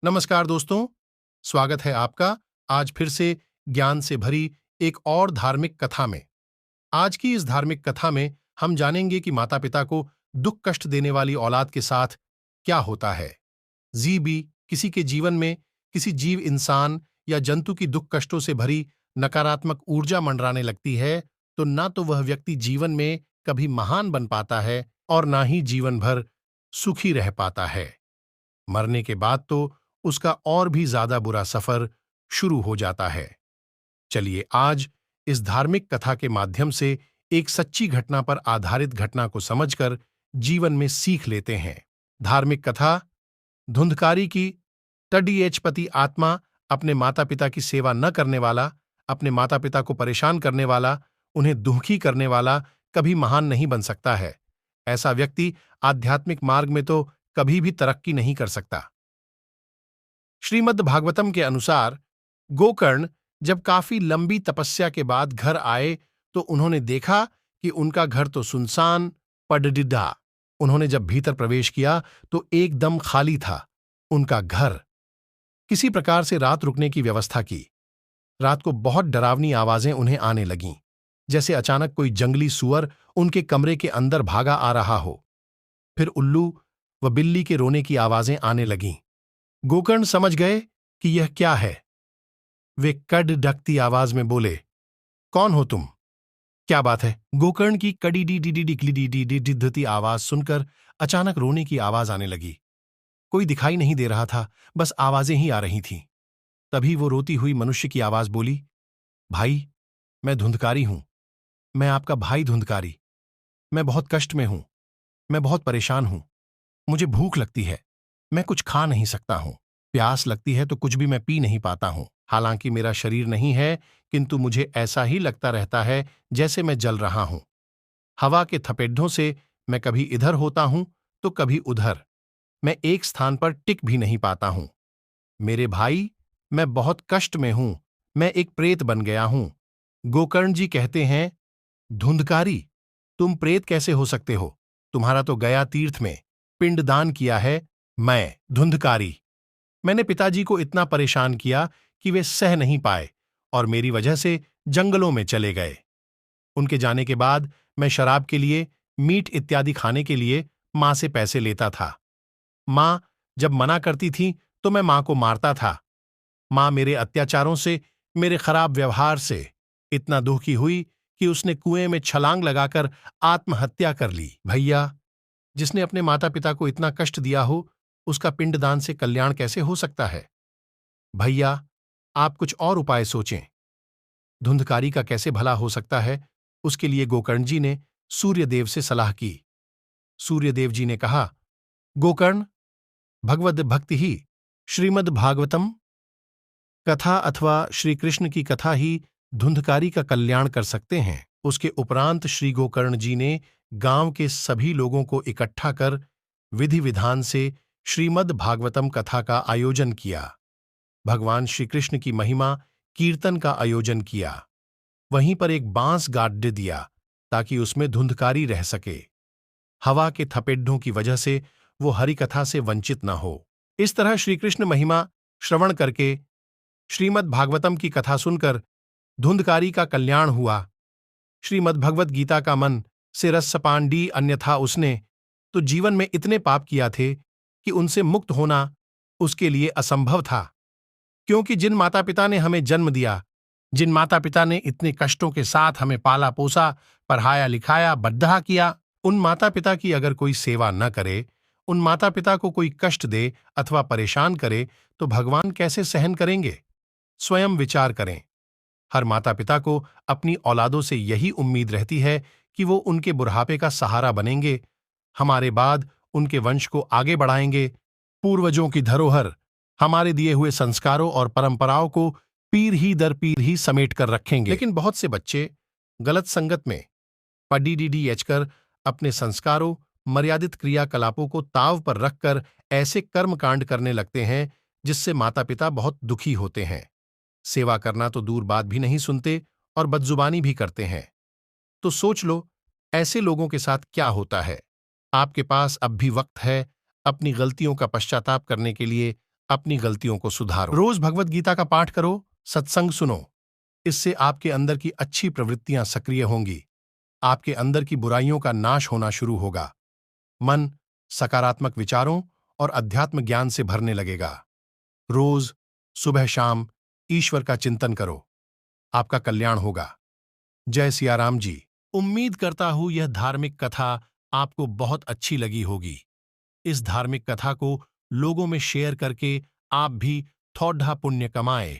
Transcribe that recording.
नमस्कार दोस्तों, स्वागत है आपका आज फिर से ज्ञान से भरी एक और धार्मिक कथा में। आज की इस धार्मिक कथा में हम जानेंगे कि माता-पिता को दुख कष्ट देने वाली औलाद के साथ क्या होता है। भी किसी के जीवन में किसी जीव इंसान या जंतु की दुख कष्टों से भरी नकारात्मक ऊर्जा मंडराने लगती है, तो ना तो वह व्यक्ति जीवन में कभी महान बन पाता है और ना ही जीवन भर सुखी रह पाता है। मरने के बाद तो उसका और भी ज्यादा बुरा सफर शुरू हो जाता है। चलिए आज इस धार्मिक कथा के माध्यम से एक सच्ची घटना पर आधारित घटना को समझकर जीवन में सीख लेते हैं। धार्मिक कथा। धुंधकारी की टडीएचपति आत्मा अपने माता पिता की सेवा न करने वाला, अपने माता पिता को परेशान करने वाला, उन्हें दुखी करने वाला कभी महान नहीं बन सकता है। ऐसा व्यक्ति आध्यात्मिक मार्ग में तो कभी भी तरक्की नहीं कर सकता। श्रीमद् भागवतम के अनुसार गोकर्ण जब काफी लंबी तपस्या के बाद घर आए तो उन्होंने देखा कि उनका घर तो सुनसान पडडिडा। उन्होंने जब भीतर प्रवेश किया तो एकदम खाली था। उनका घर। किसी प्रकार से रात रुकने की व्यवस्था की। रात को बहुत डरावनी आवाजें उन्हें आने लगीं, जैसे अचानक कोई जंगली सुअर उनके कमरे के अंदर भागा आ रहा हो। फिर उल्लू व बिल्ली के रोने की आवाजें आने लगीं। गोकर्ण समझ गए कि यह क्या है। वे कड़ ढकती आवाज में बोले, कौन हो तुम? क्या बात है? गोकर्ण की कड़ी डी डी डी डिकली डी डी डी डिद्धती आवाज सुनकर अचानक रोने की आवाज आने लगी। कोई दिखाई नहीं दे रहा था, बस आवाजें ही आ रही थीं। तभी वो रोती हुई मनुष्य की आवाज बोली, भाई, मैं धुंधकारी हूं। मैं आपका भाई धुंधकारी। मैं बहुत कष्ट में हूं। मैं बहुत परेशान हूं। मुझे भूख लगती है। मैं कुछ खा नहीं सकता हूं। प्यास लगती है तो कुछ भी मैं पी नहीं पाता हूं। हालांकि मेरा शरीर नहीं है, किंतु मुझे ऐसा ही लगता रहता है जैसे मैं जल रहा हूं। हवा के थपेड़ों से मैं कभी इधर होता हूं तो कभी उधर। मैं एक स्थान पर टिक भी नहीं पाता हूं। मेरे भाई, मैं बहुत कष्ट में हूं। मैं एक प्रेत बन गया हूं। गोकर्ण जी कहते हैं, धुंधकारी, तुम प्रेत कैसे हो सकते हो? तुम्हारा तो गया तीर्थ में पिंडदान किया है। मैं धुंधकारी। मैंने पिताजी को इतना परेशान किया कि वे सह नहीं पाए और मेरी वजह से जंगलों में चले गए। उनके जाने के बाद मैं शराब के लिए, मीट इत्यादि खाने के लिए मां से पैसे लेता था। मां जब मना करती थी तो मैं मां को मारता था। मां मेरे अत्याचारों से, मेरे खराब व्यवहार से इतना दुखी हुई कि उसने कुएं में छलांग लगाकर आत्महत्या कर ली। भैया, जिसने अपने माता पिता को इतना कष्ट दिया हो, उसका पिंडदान से कल्याण कैसे हो सकता है? भैया, आप कुछ और उपाय सोचें। धुंधकारी का कैसे भला हो सकता है, उसके लिए गोकर्ण जी ने सूर्यदेव से सलाह की। सूर्यदेव जी ने कहा, गोकर्ण, भगवद भक्ति ही श्रीमद् भागवतम कथा अथवा श्री कृष्ण की कथा ही धुंधकारी का कल्याण कर सकते हैं। उसके उपरांत श्री गोकर्ण जी ने गांव के सभी लोगों को इकट्ठा कर विधि विधान से श्रीमद् भागवतम कथा का आयोजन किया। भगवान श्री कृष्ण की महिमा कीर्तन का आयोजन किया। वहीं पर एक बांस गाड़ दिया ताकि उसमें धुंधकारी रह सके। हवा के थपेड़ों की वजह से वो हरि कथा से वंचित न हो। इस तरह श्री कृष्ण महिमा श्रवण करके, श्रीमद् भागवतम की कथा सुनकर धुंधकारी का कल्याण हुआ। श्रीमद् भगवत गीता का मन से रसपान डी, अन्यथा उसने तो जीवन में इतने पाप किया थे कि उनसे मुक्त होना उसके लिए असंभव था। क्योंकि जिन माता पिता ने हमें जन्म दिया, जिन माता पिता ने इतने कष्टों के साथ हमें पाला पोसा, पढ़ाया लिखाया, बद्धा किया, उन माता पिता की अगर कोई सेवा न करे, उन माता पिता को कोई कष्ट दे अथवा परेशान करे, तो भगवान कैसे सहन करेंगे? स्वयं विचार करें। हर माता पिता को अपनी औलादों से यही उम्मीद रहती है कि वो उनके बुढ़ापे का सहारा बनेंगे, हमारे बाद उनके वंश को आगे बढ़ाएंगे, पूर्वजों की धरोहर, हमारे दिए हुए संस्कारों और परंपराओं को पीढ़ी दर पीढ़ी समेट कर रखेंगे। लेकिन बहुत से बच्चे गलत संगत में पडीडीडीएच कर अपने संस्कारों, मर्यादित क्रियाकलापों को ताव पर रखकर ऐसे कर्मकांड करने लगते हैं जिससे माता पिता बहुत दुखी होते हैं। सेवा करना तो दूर बात भी नहीं सुनते और बदजुबानी भी करते हैं। तो सोच लो, ऐसे लोगों के साथ क्या होता है। आपके पास अब भी वक्त है अपनी गलतियों का पश्चाताप करने के लिए, अपनी गलतियों को सुधारो। रोज भगवत गीता का पाठ करो, सत्संग सुनो। इससे आपके अंदर की अच्छी प्रवृत्तियां सक्रिय होंगी। आपके अंदर की बुराइयों का नाश होना शुरू होगा। मन सकारात्मक विचारों और अध्यात्म ज्ञान से भरने लगेगा। रोज सुबह शाम ईश्वर का चिंतन करो, आपका कल्याण होगा। जय सिया राम जी। उम्मीद करता हूं यह धार्मिक कथा आपको बहुत अच्छी लगी होगी। इस धार्मिक कथा को लोगों में शेयर करके आप भी थोड़ा पुण्य कमाएं।